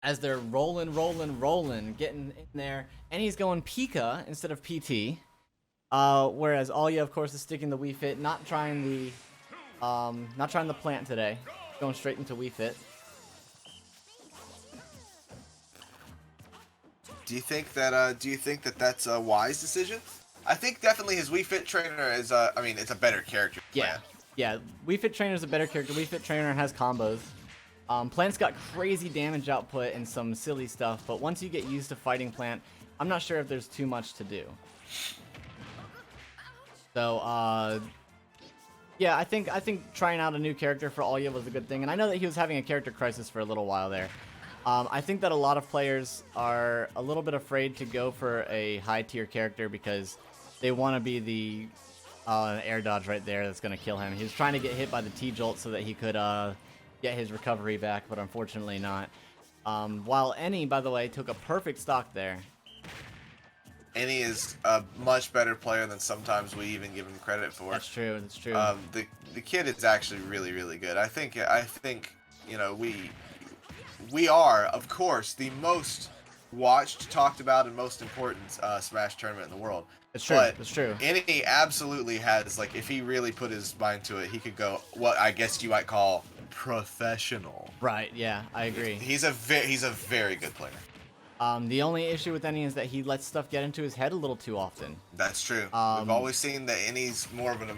as they're rolling, getting in there, and he's going Pika instead of PT. Whereas Alya, of course, is sticking the Wii Fit, not trying the plant today, going straight into Wii Fit. Do you think that that's a wise decision? I think definitely his Wii Fit trainer is I mean, it's a better character. Yeah, yeah. Wii Fit trainer is a better character. Wii Fit trainer has combos. Plant's got crazy damage output and some silly stuff, but once you get used to fighting Plant, I'm not sure if there's too much to do. So, yeah, I think trying out a new character for Alya was a good thing, and I know that he was having a character crisis for a little while there. I think that a lot of players are a little bit afraid to go for a high-tier character because they want to be the air dodge right there that's going to kill him. He was trying to get hit by the T-Jolt so that he could get his recovery back, but unfortunately not. While Eni, by the way, took a perfect stock there. Eni is a much better player than sometimes we even give him credit for. That's true. That's true. The kid is actually really, really good. I think you know, we are, of course, the most watched, talked about, and most important Smash tournament in the world. It's true. But it's true. Eni absolutely has, like, if he really put his mind to it, he could go what I guess you might call professional. Right. Yeah, I agree. He's a very good player. The only issue with Eni is that he lets stuff get into his head a little too often. That's true. We've always seen that Eni's more of an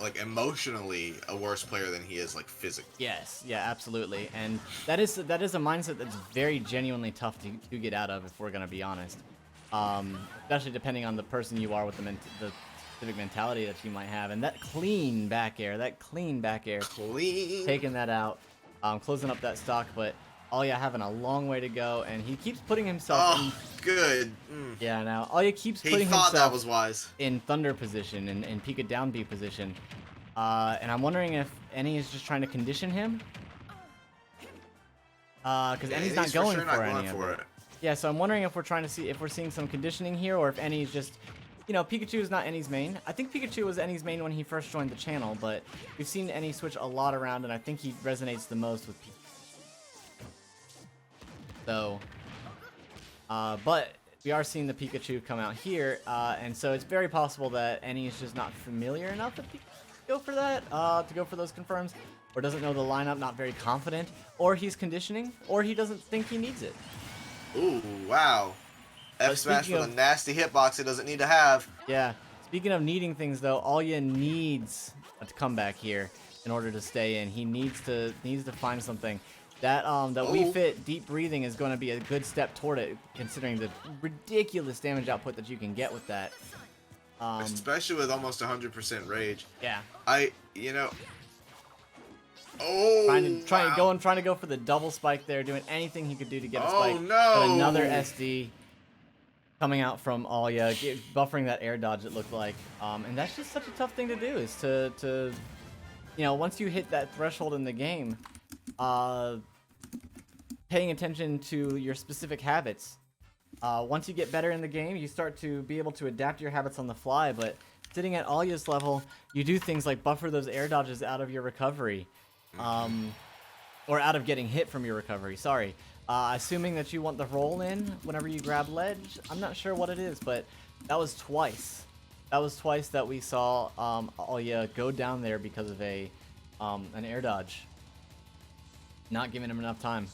like emotionally a worse player than he is like physically. Yes, yeah, absolutely, and that is a mindset that's very genuinely tough to get out of, if we're gonna be honest. Especially depending on the person you are with the specific mentality that you might have, and that clean back air, taking that out, closing up that stock, but. Alya having a long way to go, and he keeps putting himself in... good. Yeah, now Alya keeps putting himself himself that was wise. in Thunder position and Pika down B position. And I'm wondering if Eni is just trying to condition him. Because Eni's not going for any of it. Yeah, so I'm wondering if we're seeing some conditioning here, or if Eni's just... You know, Pikachu is not Eni's main. I think Pikachu was Eni's main when he first joined the channel, but we've seen Eni switch a lot around, and I think he resonates the most with Pikachu. So, but we are seeing the Pikachu come out here, and so it's very possible that Eni is just not familiar enough to go for that, to go for those confirms, or doesn't know the lineup, not very confident, or he's conditioning, or he doesn't think he needs it. Ooh, wow. F smash with a nasty hitbox it doesn't need to have. Yeah. Speaking of needing things, though, Alya needs a comeback here in order to stay in. He needs to find something. That Wii Fit deep breathing is going to be a good step toward it, considering the ridiculous damage output that you can get with that. Especially with almost 100% rage. Yeah. You know. Trying to go for the double spike there, doing anything he could do to get a spike. Oh no! But another SD coming out from Alya, buffering that air dodge. It looked like, and that's just such a tough thing to do. Is to you know, once you hit that threshold in the game. Paying attention to your specific habits. Once you get better in the game, you start to be able to adapt your habits on the fly, but sitting at Alya's level, you do things like buffer those air dodges out of your recovery. Or out of getting hit from your recovery, sorry. Assuming that you want the roll in whenever you grab ledge, I'm not sure what it is, but that was twice. That was twice that we saw Alya go down there because of an air dodge. Not giving him enough time.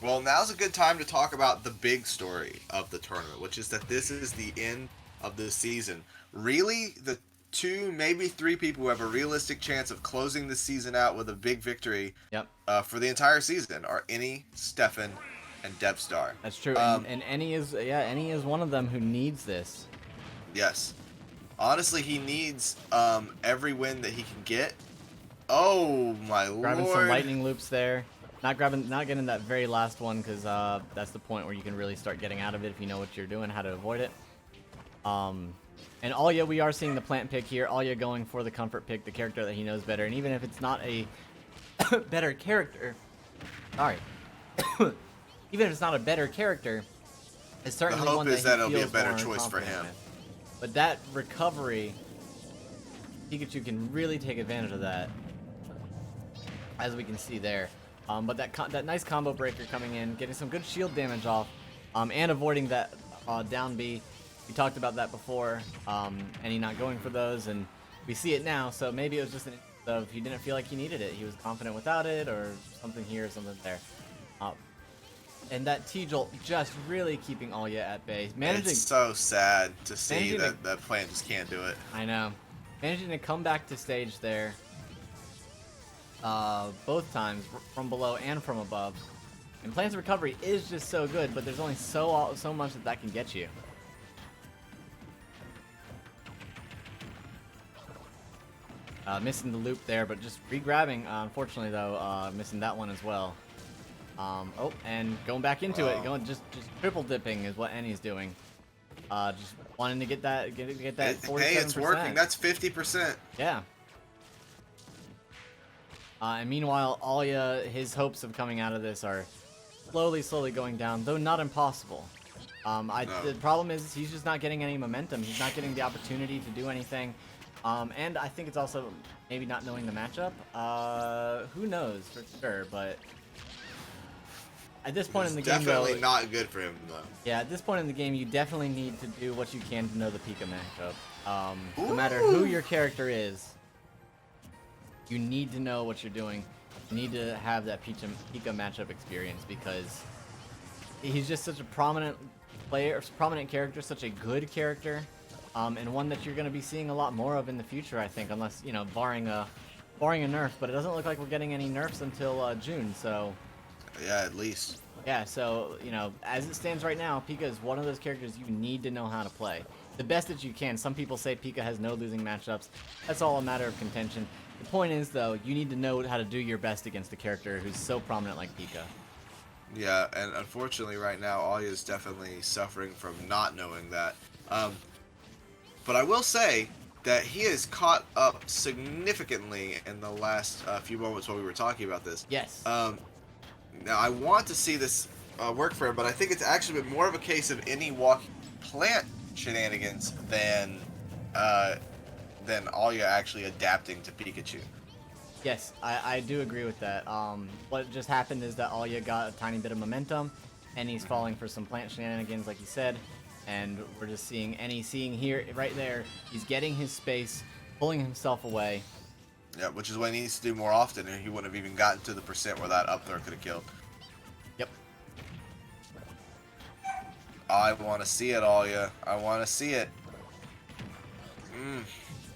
Well, now's a good time to talk about the big story of the tournament, which is that this is the end of the season. Really, the 2, maybe 3 people who have a realistic chance of closing the season out with a big victory for the entire season are Eni, Stefan, and Debstar. That's true, and Eni is one of them who needs this. Yes. Honestly, he needs every win that he can get. Oh my lord! Grabbing some lightning loops there, not getting that very last one because that's the point where you can really start getting out of it if you know what you're doing, how to avoid it. And Alya, we are seeing the plant pick here. Alya going for the comfort pick, the character that he knows better, and even if it's not a better character, sorry, even if it's not a better character, it's certainly one that he feels more confident with. The hope is that it'll be a better choice for him. But that recovery, Pikachu can really take advantage of that. As we can see there. But that nice combo breaker coming in, getting some good shield damage off, and avoiding that down B. We talked about that before, and he not going for those, and we see it now. So maybe it was just an instance of he didn't feel like he needed it. He was confident without it, or something here, or something there. And that T-Jolt just really keeping Alya at bay. It's so sad to see that Plant just can't do it. I know. Managing to come back to stage there both times, from below and from above. And Plant's recovery is just so good, but there's only so much that can get you. Missing the loop there, but just re-grabbing. Unfortunately, though, missing that one as well. Oh, and going back into it, just triple dipping is what Eni's doing. Just wanting to get that 47%. Hey, it's working. That's 50%. Yeah. And meanwhile, Alya, his hopes of coming out of this are slowly going down, though not impossible. No. The problem is he's just not getting any momentum. He's not getting the opportunity to do anything. And I think it's also maybe not knowing the matchup. Who knows for sure, but at this point in the game, definitely not good for him, though. Yeah, at this point in the game, you definitely need to do what you can to know the Pika matchup. No matter who your character is, you need to know what you're doing. You need to have that Pika matchup experience, because he's just such a prominent player, prominent character, such a good character, and one that you're going to be seeing a lot more of in the future, I think, unless, you know, barring a nerf. But it doesn't look like we're getting any nerfs until June, so. Yeah, at least. Yeah, so, you know, as it stands right now, Pika is one of those characters you need to know how to play. The best that you can. Some people say Pika has no losing matchups. That's all a matter of contention. The point is, though, you need to know how to do your best against a character who's so prominent like Pika. Yeah, and unfortunately right now, Alya is definitely suffering from not knowing that. But I will say that he has caught up significantly in the last few moments while we were talking about this. Yes. Now, I want to see this work for him, but I think it's actually been more of a case of Eni walking Plant shenanigans than Alya actually adapting to Pikachu. Yes, I do agree with that. What just happened is that Alya got a tiny bit of momentum, and he's falling for some Plant shenanigans, like you said, and we're just seeing Eni here, right there. He's getting his space, pulling himself away. Yeah, which is what he needs to do more often, and he wouldn't have even gotten to the percent where that up throw could have killed. Yep. I want to see it, Alya. I want to see it.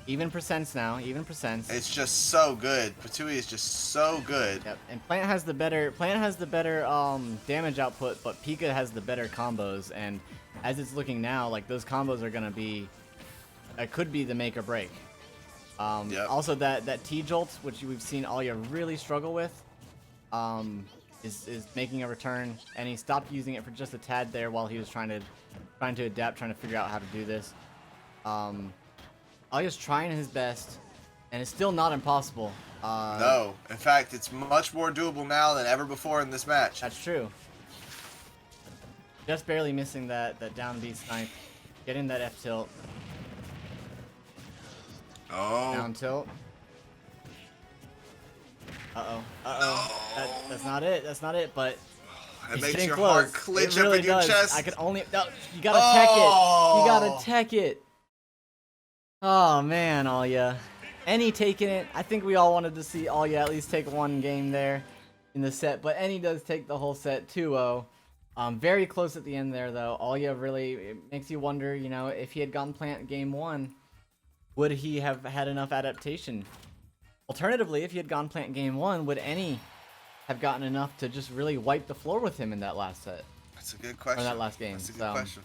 Even percents now, even percents. It's just so good. Patui is just so good. Yep, and Plant has the better damage output, but Pika has the better combos, and as it's looking now, like, those combos are gonna be, it could be the make or break. Yep. Also, that T-Jolt, which we've seen Alya really struggle with, is making a return, and he stopped using it for just a tad there while he was trying to adapt, trying to figure out how to do this. Alya's trying his best, and it's still not impossible. No, in fact, it's much more doable now than ever before in this match. That's true. Just barely missing that down B snipe, getting that F tilt. Oh. Down tilt. Uh-oh. Uh-oh. That's not it. That's not it, but it makes getting your close. heart clench it really up in your does. chest. I could only... No, you gotta tech it. You gotta tech it. Oh, man, Alya. Eni taking it. I think we all wanted to see Alya at least take one game there in the set, but Eni does take the whole set 2-0. Very close at the end there, though. Alya really, it makes you wonder, you know, if he had gotten Plant game 1, would he have had enough adaptation? Alternatively, if he had gone Plant game 1, would Eni have gotten enough to just really wipe the floor with him in that last set? That's a good question. Or that last game. That's a good question.